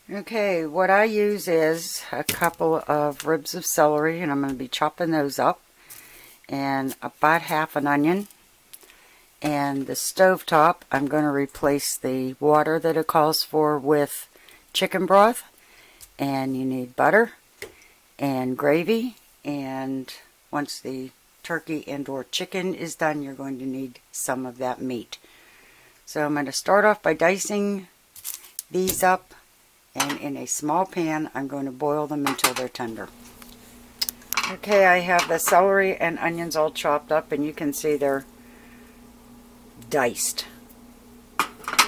Okay, what I use is a couple of ribs of celery, and I'm going to be chopping those up, and about half an onion. And the stovetop, I'm going to replace the water that it calls for with chicken broth. And you need butter and gravy, and once the turkey and or chicken is done, you're going to need some of that meat. So I'm going to start off by dicing these up, and in a small pan I'm going to boil them until they're tender. Okay, I have the celery and onions all chopped up, and you can see they're diced.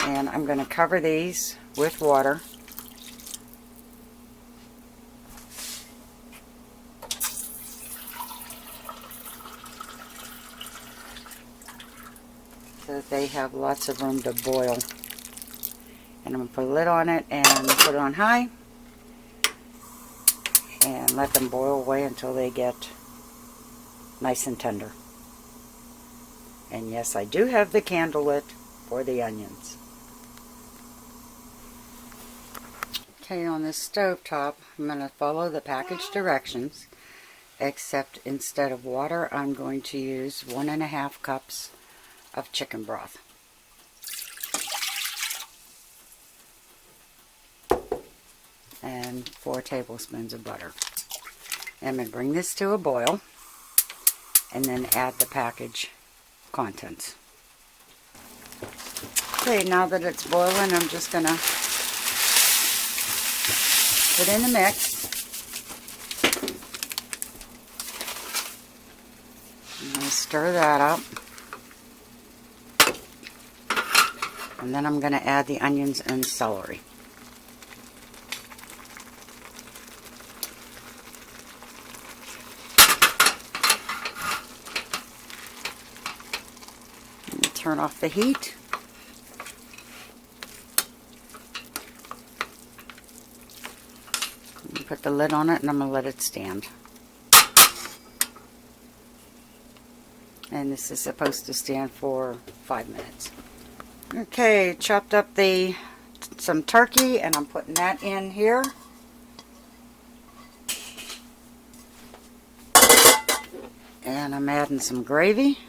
And I'm going to cover these with water. So that they have lots of room to boil. And I'm going to put a lid on it and put it on high and let them boil away until they get nice and tender. And yes, I do have the candle lit for the onions. Okay, on this stove top, I'm going to follow the package directions, except instead of water, I'm going to use 1.5 cups of chicken broth. And 4 tablespoons of butter. I'm going to bring this to a boil and then add the package contents. Okay, now that it's boiling, I'm just going to put in the mix. I'm going to stir that up. And then I'm going to add the onions and celery. Turn off the heat. Put the lid on it, and I'm going to let it stand. And this is supposed to stand for 5 minutes. Okay, chopped up some turkey, and I'm putting that in here. And I'm adding some gravy.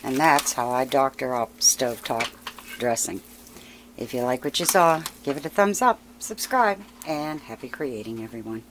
And that's how I doctor up stovetop dressing. If you like what you saw, give it a thumbs up, subscribe, and happy creating, everyone.